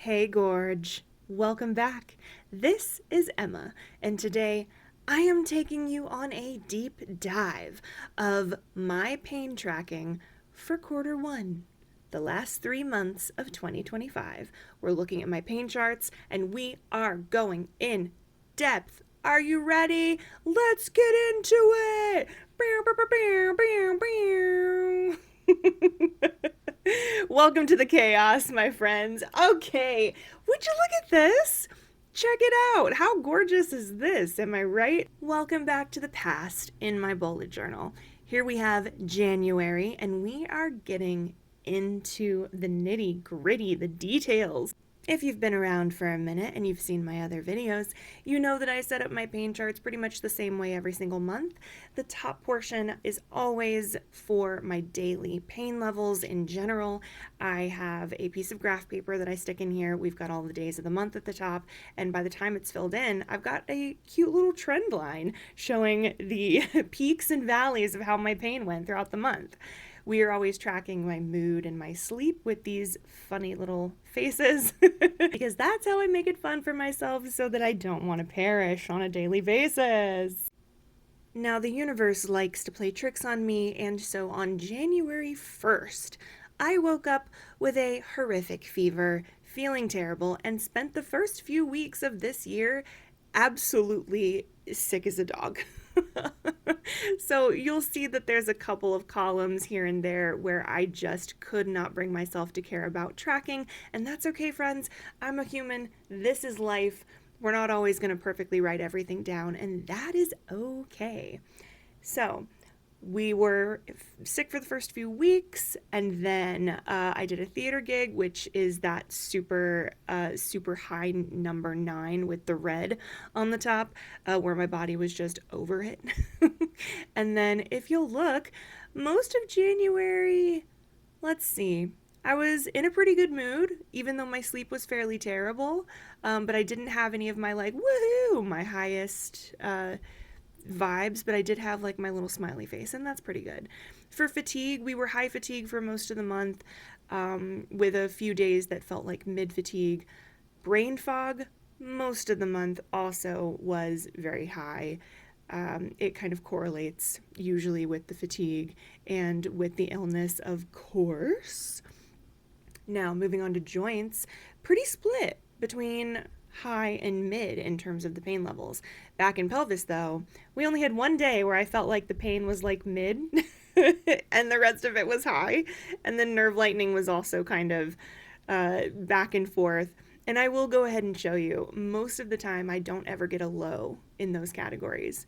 Hey Gorge, welcome back. This is Emma, and today I am taking you on a deep dive of my pain tracking for quarter one, the last 3 months of 2025. We're looking at my pain charts and we are going in depth. Are you ready? Let's get into it! Welcome to the chaos, my friends. Okay, would you look at this? Check it out. How gorgeous is this? Am I right? Welcome back to the past in my bullet journal. Here we have January, and we are getting into the nitty gritty, the details. If you've been around for a minute and you've seen my other videos, you know that I set up my pain charts pretty much the same way every single month. The top portion is always for my daily pain levels in general. I have a piece of graph paper that I stick in here. We've got all the days of the month at the top, and by the time it's filled in, I've got a cute little trend line showing the peaks and valleys of how my pain went throughout the month. We are always tracking my mood and my sleep with these funny little faces because that's how I make it fun for myself so that I don't want to perish on a daily basis. Now, the universe likes to play tricks on me, and so on January 1st, I woke up with a horrific fever, feeling terrible, and spent the first few weeks of this year absolutely sick as a dog. So you'll see that there's a couple of columns here and there where I just could not bring myself to care about tracking, and that's okay, friends. I'm a human. This is life. We're not always going to perfectly write everything down, and that is okay. So, we were sick for the first few weeks, and then I did a theater gig, which is that super high number 9 with the red on the top, where my body was just over it. And then if you'll look, most of January, let's see, I was in a pretty good mood, even though my sleep was fairly terrible, but I didn't have any of my like, woohoo, my highest vibes, but I did have like my little smiley face, and that's pretty good. For fatigue, we were high fatigue for most of the month, with a few days that felt like mid fatigue. Brain fog, most of the month also was very high. It kind of correlates usually with the fatigue and with the illness, of course. Now, moving on to joints, pretty split between high and mid in terms of the pain levels. Back in pelvis, though, we only had one day where I felt like the pain was like mid and the rest of it was high. And then nerve lightning was also kind of back and forth. And I will go ahead and show you, most of the time I don't ever get a low in those categories.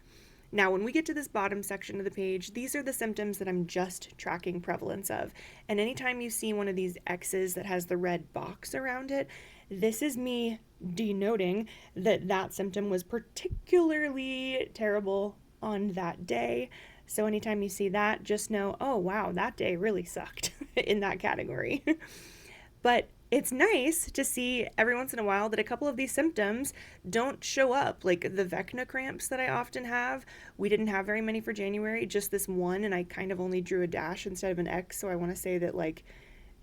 Now, when we get to this bottom section of the page, these are the symptoms that I'm just tracking prevalence of. And anytime you see one of these X's that has the red box around it, this is me denoting that that symptom was particularly terrible on that day. So anytime you see that, just know, oh wow, that day really sucked in that category. But it's nice to see every once in a while that a couple of these symptoms don't show up. Like the Vecna cramps that I often have, we didn't have very many for January, just this one, and I kind of only drew a dash instead of an X, so I want to say that like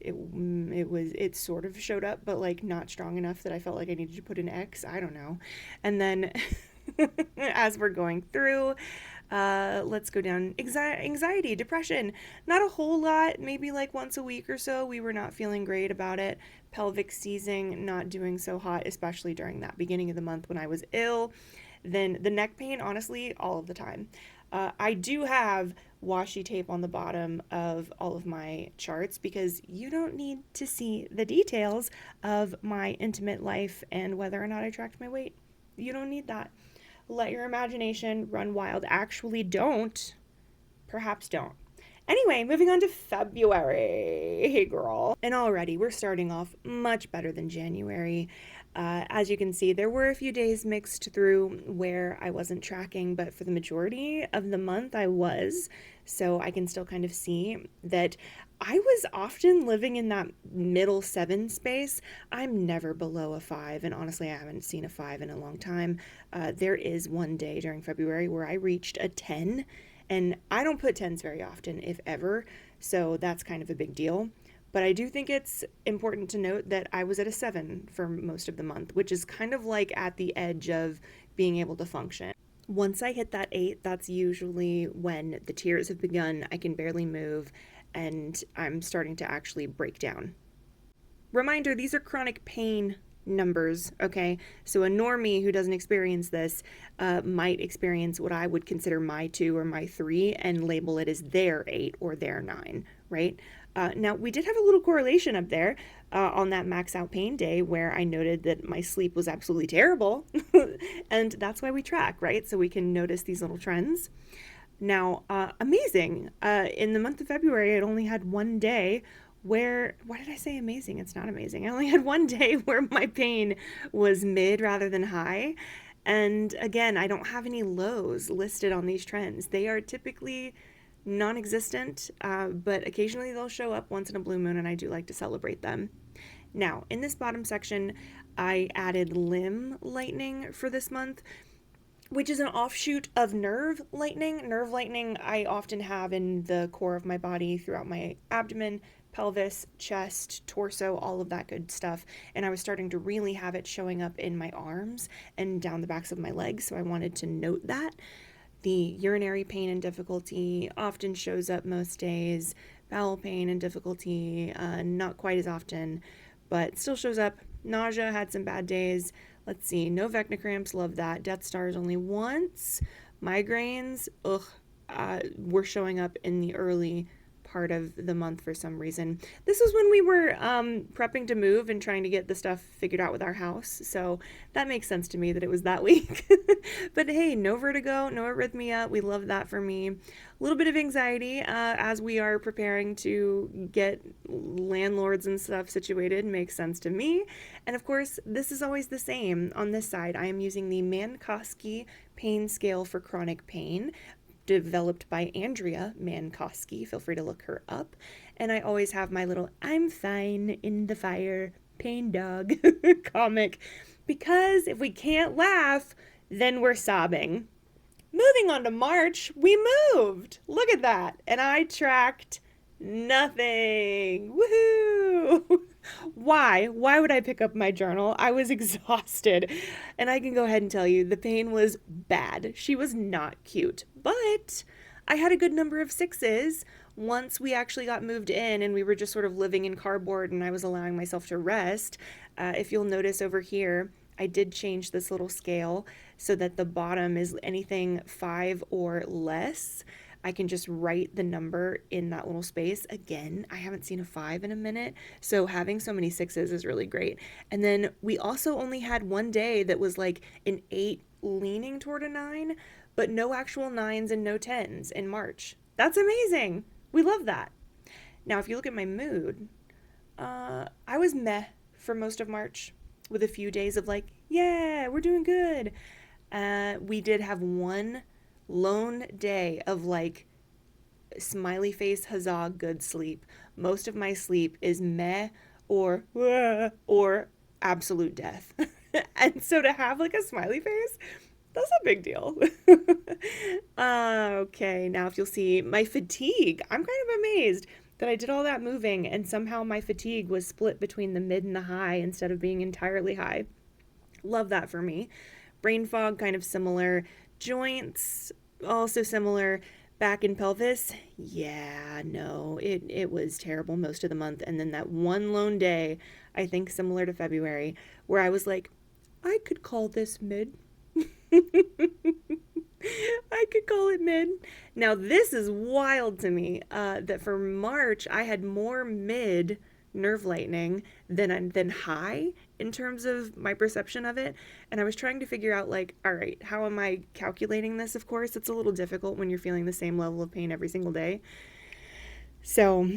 it sort of showed up, but like not strong enough that I felt like I needed to put an X. I don't know. And then as we're going through, let's go down. Anxiety, depression, not a whole lot, maybe like once a week or so. We were not feeling great about it. Pelvic seizing, not doing so hot, especially during that beginning of the month when I was ill. Then the neck pain, honestly, all of the time. I do have washi tape on the bottom of all of my charts because you don't need to see the details of my intimate life and whether or not I tracked my weight. You don't need that. Let your imagination run wild. Actually, don't. Perhaps don't. Anyway, moving on to February. Hey, girl. And already we're starting off much better than January. As you can see, there were a few days mixed through where I wasn't tracking, but for the majority of the month I was. So I can still kind of see that I was often living in that middle 7 space. I'm never below a 5, and honestly, I haven't seen a 5 in a long time. There is one day during February where I reached a 10, and I don't put 10s very often, if ever, so that's kind of a big deal. But I do think it's important to note that I was at a 7 for most of the month, which is kind of like at the edge of being able to function. Once I hit that 8, that's usually when the tears have begun, I can barely move, and I'm starting to actually break down. Reminder, these are chronic pain numbers, okay? So a normie who doesn't experience this might experience what I would consider my 2 or my 3 and label it as their 8 or their 9, right? Now, we did have a little correlation up there on that max out pain day where I noted that my sleep was absolutely terrible. And that's why we track, right? So we can notice these little trends. Now, amazing. In the month of February, I'd only had one day where, why did I say amazing? It's not amazing. I only had one day where my pain was mid rather than high. And again, I don't have any lows listed on these trends. They are typically non existent, but occasionally they'll show up once in a blue moon, and I do like to celebrate them. Now, in this bottom section, I added limb lightning for this month, which is an offshoot of nerve lightning. Nerve lightning I often have in the core of my body, throughout my abdomen, pelvis, chest, torso, all of that good stuff. And I was starting to really have it showing up in my arms and down the backs of my legs, so I wanted to note that. The urinary pain and difficulty often shows up most days. Bowel pain and difficulty, not quite as often, but still shows up. Nausea, had some bad days. Let's see, no vecna cramps, love that. Death stars only once. Migraines, ugh, were showing up in the early part of the month for some reason. This was when we were prepping to move and trying to get the stuff figured out with our house, so that makes sense to me that it was that week. But hey, no vertigo, no arrhythmia, we love that for me. A little bit of anxiety as we are preparing to get landlords and stuff situated, makes sense to me. And of course, this is always the same. On this side, I am using the Mankowski pain scale for chronic pain, developed by Andrea Mankowski. Feel free to look her up. And I always have my little I'm fine in the fire pain dog comic, because if we can't laugh, then we're sobbing. Moving on to March, we moved. Look at that. And I tracked nothing. Woohoo! Why? Why would I pick up my journal? I was exhausted. And I can go ahead and tell you the pain was bad. She was not cute. But I had a good number of 6s once we actually got moved in and we were just sort of living in cardboard and I was allowing myself to rest. If you'll notice over here, I did change this little scale so that the bottom is anything 5 or less. I can just write the number in that little space. Again, I haven't seen a 5 in a minute, so having so many 6s is really great. And then we also only had one day that was like an 8 leaning toward a 9, but no actual 9s and no 10s in March. That's amazing. We love that. Now, if you look at my mood, I was meh for most of March, with a few days of like, yeah, we're doing good. We did have one lone day of like smiley face, huzzah, good sleep. Most of my sleep is meh or absolute death. And so to have like a smiley face, that's a big deal. Okay, now if you'll see my fatigue, I'm kind of amazed that I did all that moving and somehow my fatigue was split between the mid and the high instead of being entirely high. Love that for me. Brain fog, kind of similar. Joints, also similar. Back and pelvis, yeah, no, it was terrible most of the month. And then that one lone day, I think similar to February, where I was like, I could call this mid. I could call it mid. Now, this is wild to me that for March, I had more mid nerve lightning than high in terms of my perception of it. And I was trying to figure out, like, all right, how am I calculating this? Of course, it's a little difficult when you're feeling the same level of pain every single day. So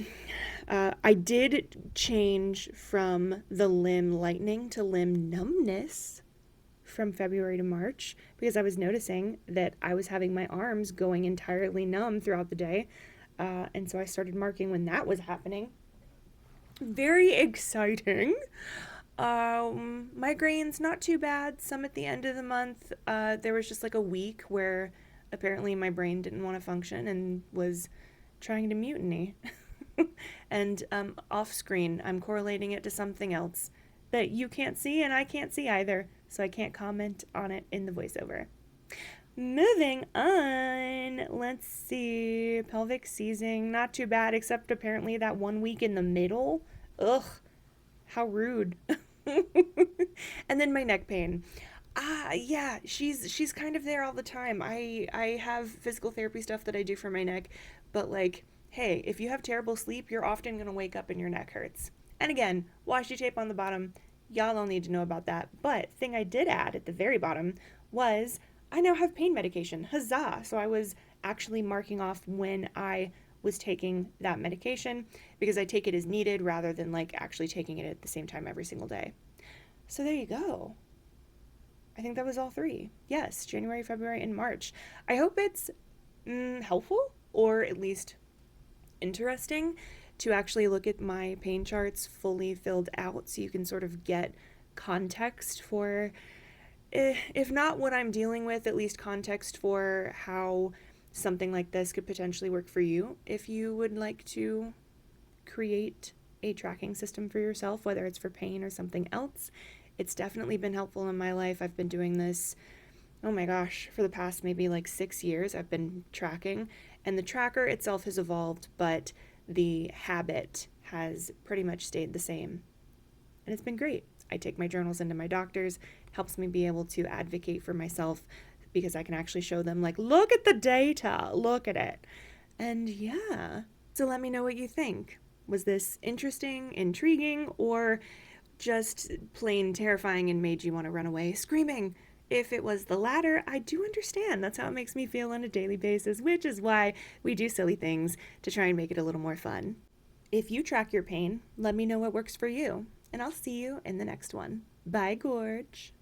I did change from the limb lightning to limb numbness from February to March because I was noticing that I was having my arms going entirely numb throughout the day. And so I started marking when that was happening. Very exciting. Migraines, not too bad. Some at the end of the month. There was just like a week where apparently my brain didn't want to function and was trying to mutiny. And off screen, I'm correlating it to something else that you can't see and I can't see either, so I can't comment on it in the voiceover. Moving on, let's see. Pelvic seizing, not too bad, except apparently that 1 week in the middle. Ugh, how rude. And then my neck pain. Yeah, she's kind of there all the time. I have physical therapy stuff that I do for my neck, but like, hey, if you have terrible sleep, you're often gonna wake up and your neck hurts. And again, washi tape on the bottom. Y'all don't need to know about that. But thing I did add at the very bottom was I now have pain medication. Huzzah! So I was actually marking off when I was taking that medication because I take it as needed rather than like actually taking it at the same time every single day. So there you go. I think that was all three. Yes, January, February, and March. I hope it's helpful or at least interesting to actually look at my pain charts fully filled out so you can sort of get context for, if not what I'm dealing with, at least context for how something like this could potentially work for you if you would like to create a tracking system for yourself, whether it's for pain or something else. It's definitely been helpful in my life. I've been doing this, oh my gosh, for the past maybe like 6 years. I've been tracking, and the tracker itself has evolved, but the habit has pretty much stayed the same. And it's been great. I take my journals into my doctors, helps me be able to advocate for myself because I can actually show them, like, look at the data, look at it. And yeah, so let me know what you think. Was this interesting, intriguing, or just plain terrifying and made you want to run away screaming? If it was the latter, I do understand. That's how it makes me feel on a daily basis, which is why we do silly things to try and make it a little more fun. If you track your pain, let me know what works for you, and I'll see you in the next one. Bye, Gorge.